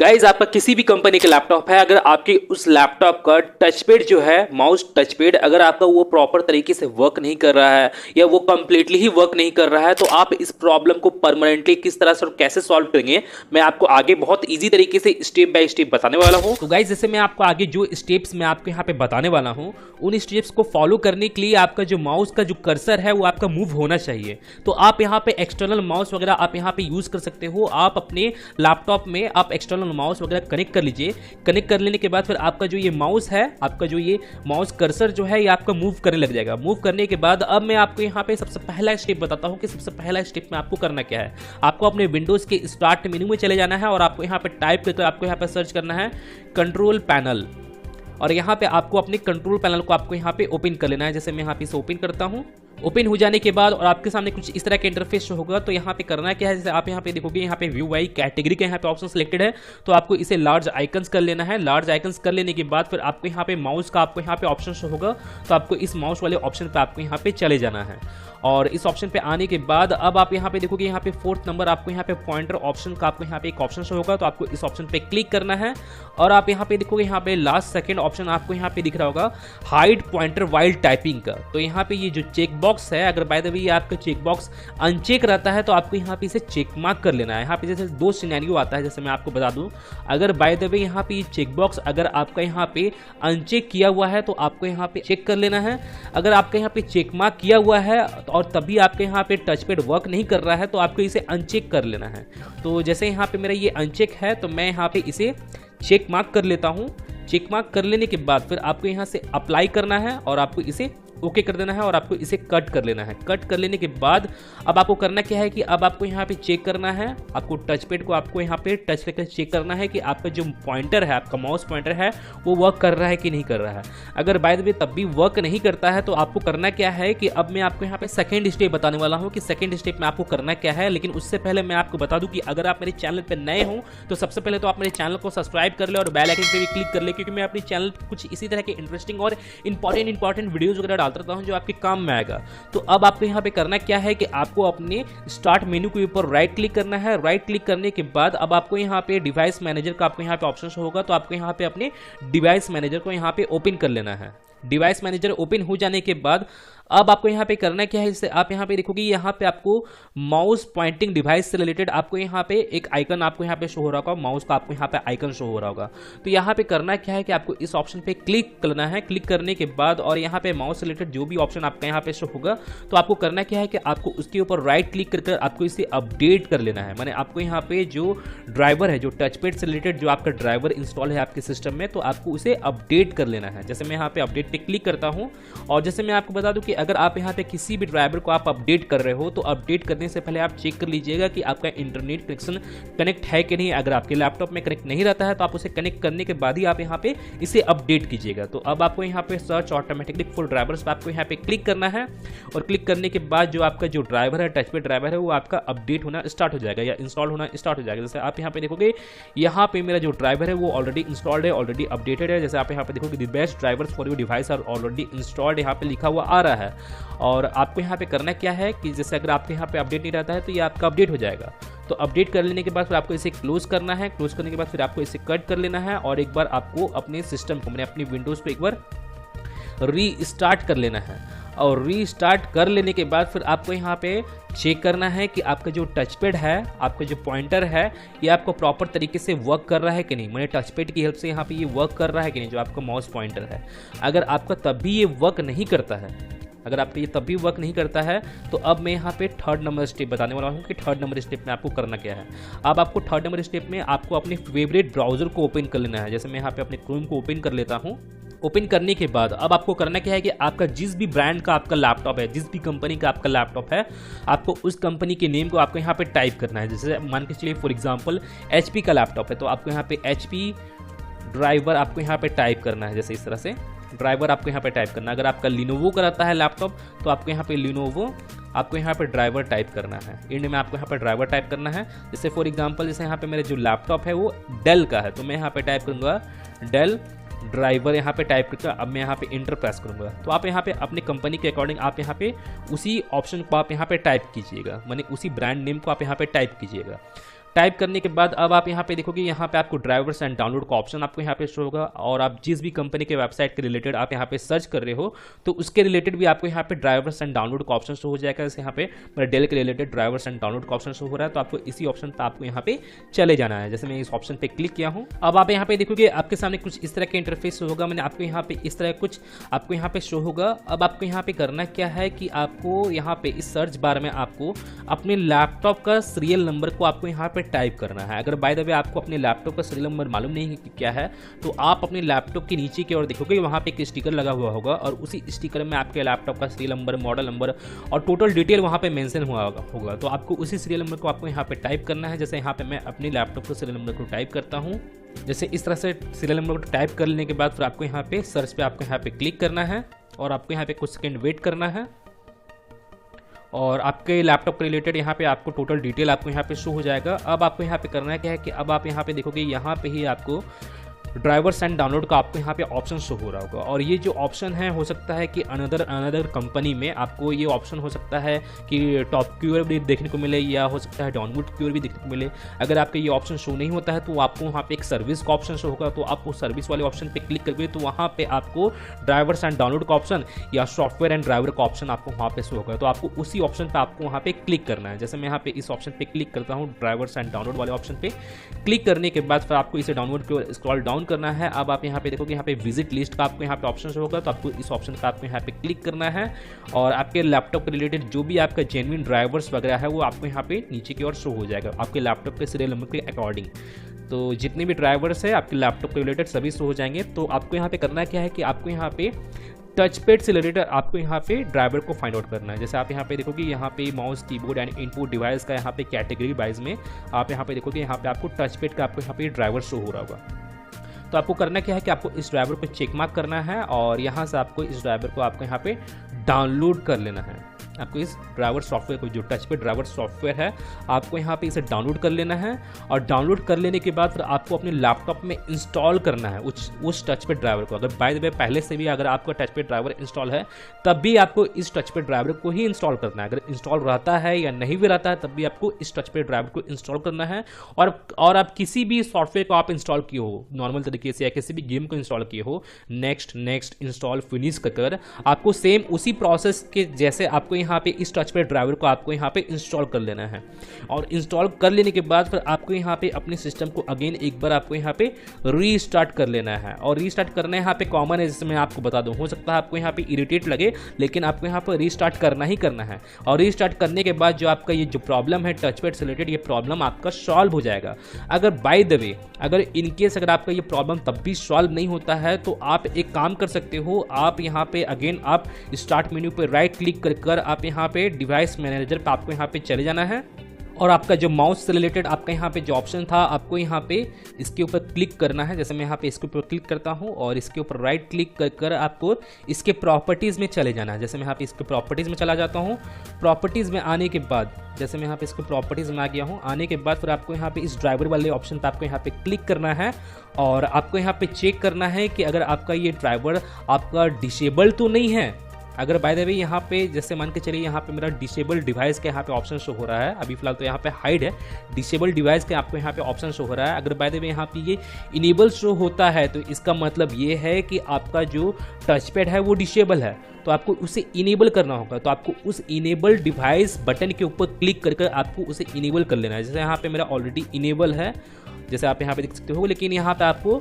Guys आपका किसी भी कंपनी का लैपटॉप है, अगर आपके उस लैपटॉप का टचपैड जो है, माउस टचपैड अगर आपका वो प्रॉपर तरीके से वर्क नहीं कर रहा है या वो कंप्लीटली ही वर्क नहीं कर रहा है, तो आप इस प्रॉब्लम को परमानेंटली किस तरह से और कैसे सॉल्व करेंगे, मैं आपको आगे बहुत इजी तरीके से स्टेप बाय स्टेप बताने वाला हूं। तो गाइज जैसे मैं आपको आगे जो स्टेप्स मैं आपको यहाँ पे बताने वाला हूँ, उन स्टेप्स को फॉलो करने के लिए आपका जो माउस का जो कर्सर है वो आपका मूव होना चाहिए। तो आप यहाँ पे एक्सटर्नल माउस वगैरह आप यहाँ पे यूज कर सकते हो। आप अपने लैपटॉप में आप एक्सटर्नल माउस वगैरह कनेक्ट कर लीजिए। कनेक्ट कर लेने के बाद फिर आपका जो ये माउस है, आपका जो ये माउस कर्सर जो है, ये आपका मूव करने लग जाएगा। मूव करने के बाद अब मैं आपको यहाँ पे सबसे पहला स्टेप बताता हूँ कि सबसे पहला स्टेप में आपको करना क्या है। आपको अपने विंडोज के स्टार्ट मेन्यू में चले जाना है और आपको यहाँ पे टाइप करके आपको यहाँ पे सर्च करना है कंट्रोल पैनल, और यहाँ पे आपको अपने कंट्रोल पैनल को आपको यहाँ पे ओपन कर लेना है। जैसे मैं यहाँ पे इसे ओपन करता हूँ। ओपन हो जाने के बाद और आपके सामने कुछ इस तरह का इंटरफेस शो होगा। तो यहाँ पे करना क्या है, जैसे आप यहाँ पे देखोगे यहाँ पे व्यू बाई कैटेगरी का यहाँ पे ऑप्शन सिलेक्टेड है, तो आपको इसे लार्ज आइकन्स कर लेना है। लार्ज आइकन्स कर लेने के बाद फिर आपको यहाँ पे माउस का आपको यहाँ पे ऑप्शन शो होगा, तो आपको इस माउस वाले ऑप्शन पे आपको यहाँ पे चले जाना है। और इस ऑप्शन पे आने के बाद अब आप यहाँ पे देखोगे यहाँ पे 4th नंबर आपको यहाँ पे पॉइंटर ऑप्शन का आपको यहाँ पे एक ऑप्शन शो होगा, तो आपको इस ऑप्शन पे क्लिक करना है। और आप यहाँ पे देखोगे यहाँ पे लास्ट सेकंड ऑप्शन आपको यहाँ पे दिख रहा होगा हाइड पॉइंटर वाइल टाइपिंग का। तो यहाँ पे ये जो चेक बॉक्स है, अगर बाय द वे ये आपका चेक बॉक्स अनचेक रहता है तो आपको यहाँ पे इसे चेक मार्क कर लेना है। यहाँ पे जैसे दो सिनेरियो आता है, जैसे मैं आपको बता दूं, अगर बाय द वे यहाँ पे ये चेक बॉक्स अगर आपका यहाँ पे अनचेक किया हुआ है तो आपको यहाँ पे चेक कर लेना है। अगर आपका यहाँ पे चेक मार्क किया हुआ है और तभी आपके यहाँ पे टचपैड वर्क नहीं कर रहा है तो आपको इसे अनचेक कर लेना है। तो जैसे यहाँ पे मेरा ये अनचेक है तो मैं यहाँ पे इसे चेक मार्क कर लेता हूँ। चेक मार्क कर लेने के बाद फिर आपको यहाँ से अप्लाई करना है और आपको इसे ओके कर देना है और आपको इसे कट कर लेना है। कट कर लेने के बाद अब आपको करना क्या है कि अब आपको यहाँ पे चेक करना है, आपको टचपैड को आपको यहाँ पे टच करके चेक करना है कि आपका जो पॉइंटर है, आपका माउस पॉइंटर है, वो वर्क कर रहा है कि नहीं कर रहा है। अगर बाय द वे तब भी वर्क नहीं करता है तो आपको करना क्या है कि अब मैं आपको यहाँ पे सेकंड स्टेप बताने वाला हूँ कि सेकंड स्टेप में आपको करना क्या है। लेकिन उससे पहले मैं आपको बता दूं कि अगर आप मेरे चैनल पर नए हो तो सबसे पहले तो आप मेरे चैनल को सब्सक्राइब कर ले और बेल आइकन पे भी क्लिक कर ले, क्योंकि मैं अपने चैनल पर कुछ इसी तरह के इंटरेस्टिंग और इंपॉर्टेंट वीडियोज वगैरह डालता रहता हूँ जो आपके काम में आएगा। तो अब आपको यहाँ पे करना क्या है कि आपको अपने स्टार्ट मेन्यू के ऊपर राइट क्लिक करना है। राइट क्लिक करने के बाद अब आपको यहाँ पे डिवाइस मैनेजर का आपको यहाँ पे ऑप्शन होगा, तो आपको यहाँ पे अपने डिवाइस मैनेजर को यहाँ पे ओपन कर लेना है। डिवाइस मैनेजर ओपन हो जाने के बाद अब आपको यहाँ पे करना क्या है, जैसे आप यहाँ पे देखोगे यहाँ पे आपको माउस पॉइंटिंग डिवाइस से रिलेटेड आपको यहाँ पे एक आइकन आपको यहाँ पे शो हो रहा होगा, माउस का आपको यहाँ पे आइकन शो हो रहा होगा। तो यहाँ पे करना क्या है कि आपको इस ऑप्शन पे क्लिक करना है। क्लिक करने के बाद और यहाँ पे माउस से रिलेटेड जो भी ऑप्शन आपका यहाँ पे शो होगा, तो आपको करना क्या है कि आपको उसके ऊपर राइट क्लिक करके आपको इसे अपडेट कर लेना है। मैंने आपको यहाँ पे जो ड्राइवर है, जो टचपैड से रिलेटेड जो आपका ड्राइवर इंस्टॉल है आपके सिस्टम में, तो आपको उसे अपडेट कर लेना है। जैसे मैं यहाँ पे अपडेट पे क्लिक करता हूँ और जैसे मैं आपको बता दूं कि अगर आप यहाँ पे किसी भी ड्राइवर को आप अपडेट कर रहे हो तो अपडेट करने से पहले आप चेक कर लीजिएगा कि आपका इंटरनेट कनेक्शन कनेक्ट है कि नहीं। अगर आपके लैपटॉप में कनेक्ट नहीं रहता है तो आप उसे कनेक्ट करने के बाद ही आप यहाँ पे इसे अपडेट कीजिएगा। तो अब आपको यहाँ पे सर्च ऑटोमेटिकली फुल ड्राइवर्स पे आपको यहाँ पे क्लिक करना है और क्लिक करने के बाद जो आपका जो ड्राइवर है, टचपैड ड्राइवर है, वो आपका अपडेट होना स्टार्ट हो जाएगा या इंस्टॉल होना स्टार्ट हो जाएगा। जैसे आप यहाँ पे देखोगे यहाँ पे मेरा जो ड्राइवर है वो ऑलरेडी इंस्टॉल्ड है, ऑलरेडी अपडेटेड है। जैसे आप यहाँ पे देखोगे the best drivers for your device are already installed यहाँ पे लिखा हुआ आ रहा है। और आपको यहाँ पे करना क्या है कि जैसे अगर आपके यहाँ पे अपडेट नहीं रहता है तो ये आपका अपडेट हो जाएगा। तो अपडेट कर लेने के बाद फिर आपको इसे क्लोज करना है। क्लोज करने के बाद फिर आपको इसे कट कर लेना है और एक बार आपको अपने सिस्टम को, मैंने अपनी विंडोज़ को एक बार रीस्टार्ट कर लेना है। और रीस्टार्ट कर लेने के बाद फिर आपको यहाँ पे चेक करना है कि आपका जो टचपैड है, आपका जो पॉइंटर है, ये आपको प्रॉपर तरीके से वर्क कर रहा है कि नहीं। मैंने टचपैड की हेल्प से यहाँ पे ये वर्क कर रहा है कि नहीं, जो आपका माउस पॉइंटर है। अगर आपका तब भी ये वर्क नहीं करता है, अगर आपका ये तब भी वर्क नहीं करता है, तो अब मैं यहाँ पे 3rd नंबर स्टेप बताने वाला हूँ कि 3rd नंबर स्टेप में आपको करना क्या है। अब आपको 3rd नंबर स्टेप में आपको अपने फेवरेट ब्राउजर को ओपन कर लेना है। जैसे मैं यहाँ पे अपने क्रोम को ओपन कर लेता हूँ। ओपन करने के बाद अब आपको करना क्या है कि आपका जिस भी ब्रांड का आपका लैपटॉप है, जिस भी कंपनी का आपका लैपटॉप है, आपको उस कंपनी के नेम को आपको यहाँ पे टाइप करना है। जैसे मान के चलिए फॉर एग्जांपल HP का लैपटॉप है, तो आपको यहाँ पे HP ड्राइवर आपको यहाँ पे टाइप करना है। जैसे इस तरह से ड्राइवर आपको यहाँ पे टाइप करना है। अगर आपका लिनोवो का रहता है लैपटॉप तो आपको यहाँ पे लिनोवो आपको यहाँ पे ड्राइवर टाइप करना है। इंड में आपको यहाँ पे ड्राइवर टाइप करना है। जैसे फॉर एग्जांपल जैसे यहाँ पे मेरे जो लैपटॉप है वो डेल का है, तो मैं यहाँ पे टाइप करूँगा डेल ड्राइवर यहाँ पे टाइप करके अब मैं यहाँ पे इंटर प्रेस करूँगा। तो आप यहाँ पे अपनी कंपनी के अकॉर्डिंग आप यहाँ पे उसी ऑप्शन को आप यहाँ पे टाइप कीजिएगा, माने उसी ब्रांड नेम को आप यहाँ पे टाइप कीजिएगा। टाइप करने के बाद अब आप यहाँ पे देखोगे, यहाँ पे आपको ड्राइवर्स एंड डाउनलोड का ऑप्शन आपको यहाँ पे शो होगा, और आप जिस भी कंपनी के वेबसाइट के रिलेटेड आप यहाँ पे सर्च कर रहे हो तो उसके रिलेटेड भी आपको यहाँ पे ड्राइवर्स एंड डाउनलोड का ऑप्शन शो हो जाएगा। जैसे यहाँ पे मेरा डेल के रिलेटेड ड्राइवर्स एंड डाउनलोड का ऑप्शन शो हो रहा है, तो आपको इसी ऑप्शन पर आपको यहाँ पे चले जाना है। जैसे मैं इस ऑप्शन पे क्लिक किया हूँ, अब आप यहाँ पे देखोगे आपके सामने कुछ इस तरह का इंटरफेस होगा। मैंने आपको यहाँ पे इस तरह कुछ आपको यहाँ पे शो होगा। अब आपको यहाँ पे करना क्या है कि आपको यहाँ पे इस सर्च बार में आपको अपने लैपटॉप का सीरियल नंबर को आपको यहाँ पे टाइप करना है। अगर बाय द वे आपको अपने लैपटॉप का सीरियल नंबर मालूम नहीं है कि क्या है, तो आप अपने लैपटॉप के नीचे की ओर देखोगे, वहाँ पे एक स्टिकर लगा हुआ होगा और उसी स्टिकर में आपके लैपटॉप का सीरियल नंबर, मॉडल नंबर और टोटल डिटेल वहाँ पे मेंशन हुआ होगा। तो आपको उसी सीरियल नंबर को आपको यहाँ पे टाइप करना है। जैसे यहाँ पे मैं अपने लैपटॉप के सीरियल नंबर को टाइप करता हूँ। जैसे इस तरह से सीरियल नंबर को टाइप कर लेने के बाद फिर आपको यहाँ पे सर्च पे आपको यहाँ पे क्लिक करना है और आपको यहाँ पे कुछ सेकंड वेट करना है, और आपके लैपटॉप के रिलेटेड यहाँ पे आपको टोटल डिटेल आपको यहाँ पे शो हो जाएगा। अब आपको यहाँ पे करना है क्या है कि अब आप यहाँ पे देखोगे, यहाँ पे ही आपको ड्राइवर्स एंड डाउनलोड का आपको यहाँ पे ऑप्शन शो हो रहा होगा। और ये जो ऑप्शन है, हो सकता है कि अनदर कंपनी में आपको ये ऑप्शन हो सकता है कि टॉप की ओर भी देखने को मिले, या हो सकता है डाउनलोड की ओर भी देखने को मिले। अगर आपका ये ऑप्शन शो नहीं होता है तो आपको वहाँ पे एक सर्विस का ऑप्शन शो होगा, तो आप उस सर्विस वाले ऑप्शन पे क्लिक करोगे तो वहाँ पे आपको ड्राइवर्स एंड डाउनलोड का ऑप्शन या सॉफ्टवेयर एंड ड्राइवर का ऑप्शन आपको वहाँ पे शो होगा। तो आपको उसी ऑप्शन पर आपको वहाँ पे क्लिक करना है। जैसे मैं यहाँ पे इस ऑप्शन पे क्लिक करता हूँ, ड्राइवर्स एंड डाउनलोड वाले ऑप्शन पे क्लिक करने के बाद फिर आपको इसे डाउनलोड की ओर स्क्रॉल डाउन करना है। अब आप यहाँ पे देखोगे, यहाँ पे विजिट लिस्ट का आपको यहाँ पे ऑप्शन होगा, तो आपको इस ऑप्शन का आपको यहाँ पे क्लिक करना है और आपके लैपटॉप के रिलेटेड जो भी आपका जेन्युइन ड्राइवर्स वगैरह है वो आपको यहाँ पे नीचे की ओर शो हो जाएगा आपके लैपटॉप के सीरियल नंबर के अकॉर्डिंग। तो जितने भी ड्राइवर्स है आपके लैपटॉप के रिलेटेड सभी शो हो जाएंगे। तो आपको यहाँ पे करना क्या है कि आपको यहाँ पे टच पैड से रिलेटेड आपको यहाँ पे ड्राइवर को फाइंड आउट करना है। जैसे आप यहाँ पे देखोगे, यहाँ पे mouse, keyboard and input device का यहाँ पे कैटेगरी वाइज में आप यहाँ पे देखोगे, यहाँ पे आपको टच पैड का आपको यहाँ पे ड्राइवर शो हो रहा होगा। तो आपको करना क्या है कि आपको इस ड्राइवर को चेक मार्क करना है और यहाँ से आपको इस ड्राइवर को आपको यहाँ पे डाउनलोड कर लेना है। आपको इस ड्राइवर सॉफ्टवेयर को, जो टच पैड ड्राइवर सॉफ्टवेयर है, आपको यहाँ पे इसे डाउनलोड कर लेना है। और डाउनलोड कर लेने के बाद फिर आपको अपने लैपटॉप में इंस्टॉल करना है उस टच पैड ड्राइवर को। अगर बाय द वे पहले से भी अगर आपका टच पैड ड्राइवर इंस्टॉल है तब भी आपको इस टच पैड ड्राइवर को ही इंस्टॉल करना है। अगर इंस्टॉल रहता है या नहीं भी रहता है तब भी आपको इस टच पैड ड्राइवर को इंस्टॉल करना है। और आप किसी भी सॉफ्टवेयर को आप इंस्टॉल किए हो नॉर्मल तरीके से, या किसी भी गेम को इंस्टॉल किए हो, नेक्स्ट इंस्टॉल फिनिश कर आपको सेम उसी प्रोसेस के जैसे आपको यहाँ पे इस टच पैड ड्राइवर को आपको यहाँ पे इंस्टॉल कर लेना है। और इंस्टॉल कर लेने के बाद फिर आपको यहाँ पे अपने सिस्टम को अगेन एक बार आपको यहाँ पे रीस्टार्ट कर लेना है। और रीस्टार्ट करना यहाँ पे कॉमन है, जैसे मैं आपको बता दूं, हो सकता है आपको यहाँ पे इरिटेट लगे, लेकिन आपको यहाँ पर रीस्टार्ट करना ही करना है। और रीस्टार्ट करने के बाद जो आपका ये जो प्रॉब्लम है टच पैड से रिलेटेड, ये प्रॉब्लम आपका सॉल्व हो जाएगा। अगर बाय द वे अगर इनकेस अगर आपका ये प्रॉब्लम तब भी सॉल्व नहीं होता है तो आप एक काम कर सकते हो, आप यहाँ पे अगेन आप स्टार्ट मेन्यू पे राइट क्लिक कर आप यहाँ पे डिवाइस मैनेजर पे आपको यहाँ पे चले जाना है और आपका जो माउस से रिलेटेड आपका यहाँ पे जो ऑप्शन था आपको यहाँ पे इसके ऊपर क्लिक करना है। जैसे मैं यहाँ पे इसके ऊपर क्लिक करता हूँ और इसके ऊपर राइट क्लिक कर आपको इसके प्रॉपर्टीज़ में चले जाना है। जैसे मैं यहाँ पे इसके प्रॉपर्टीज़ में चला जाता हूँ। प्रॉपर्टीज़ में आने के बाद जैसे मैं यहाँ पे इसके प्रॉपर्टीज़ में आ गया हूँ, आने के बाद फिर आपको यहाँ पे इस ड्राइवर वाले ऑप्शन पे आपको यहाँ पे क्लिक करना है और आपको यहाँ पे चेक करना है कि अगर आपका ये ड्राइवर आपका डिसेबल तो नहीं है। अगर बाय द वे यहाँ पे जैसे मान के चलिए यहाँ पे मेरा डिसेबल डिवाइस का यहाँ पे ऑप्शन शो हो रहा है, अभी फिलहाल तो यहाँ पे हाइड है, डिसेबल डिवाइस का आपको यहाँ पे ऑप्शन शो हो रहा है। अगर बाय द वे यहाँ पे ये इनेबल शो होता है तो इसका मतलब ये है कि आपका जो टच पैड है वो डिसेबल है, तो आपको उसे इनेबल करना होगा। तो आपको उस इनेबल डिवाइस बटन के ऊपर क्लिक करके आपको उसे इनेबल कर लेना है। जैसे यहाँ पे मेरा ऑलरेडी इनेबल है, जैसे आप यहाँ पे देख सकते हो, लेकिन यहाँ पे आपको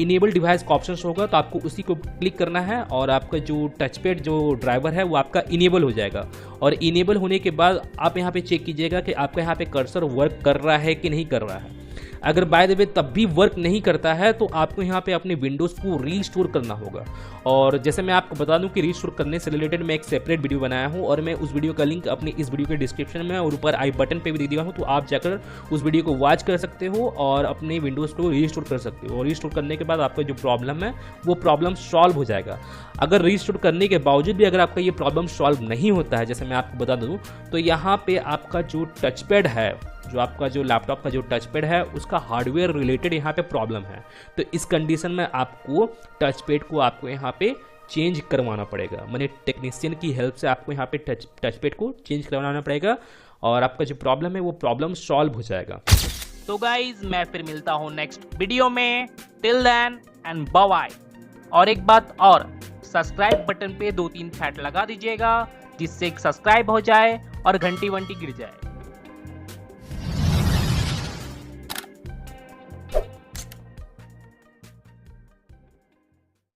इनेबल डिवाइस का ऑप्शन होगा तो आपको उसी को क्लिक करना है और आपका जो टच पैड जो ड्राइवर है वो आपका इनेबल हो जाएगा। और इनेबल होने के बाद आप यहाँ पे चेक कीजिएगा कि आपका यहाँ पे कर्सर वर्क कर रहा है कि नहीं कर रहा है। अगर बाय द वे तब भी वर्क नहीं करता है तो आपको यहाँ पे अपने विंडोज़ को रीस्टोर करना होगा। और जैसे मैं आपको बता दूं कि रीस्टोर करने से रिलेटेड मैं एक सेपरेट वीडियो बनाया हूँ और मैं उस वीडियो का लिंक अपने इस वीडियो के डिस्क्रिप्शन में और ऊपर आई बटन पे भी दे दिया हूँ, तो आप जाकर उस वीडियो को वॉच कर सकते हो और अपने विंडोज़ को रीस्टोर कर सकते हो। और रीस्टोर करने के बाद आपका जो प्रॉब्लम है वो प्रॉब्लम सॉल्व हो जाएगा। अगर रीस्टोर करने के बावजूद भी अगर आपका ये प्रॉब्लम सॉल्व नहीं होता है, जैसे मैं आपको बता दूँ, तो यहाँ पे आपका जो टच पैड है, जो आपका जो लैपटॉप का जो टच पैड है उसका हार्डवेयर रिलेटेड यहाँ पे प्रॉब्लम है। तो इस कंडीशन में आपको टच पैड को आपको यहाँ पे चेंज करवाना पड़ेगा, माने टेक्नीशियन की हेल्प से आपको यहाँ पे टच पैड को चेंज करवाना पड़ेगा। और आपका जो प्रॉब्लम है वो प्रॉब्लम सॉल्व हो जाएगा। तो गाइज मैं फिर मिलता हूँ नेक्स्ट वीडियो में। Till then and bye bye. और एक बात और, सब्सक्राइब बटन पे 2-3 फैट लगा दीजिएगा जिससे सब्सक्राइब हो जाए और घंटी वंटी गिर जाए।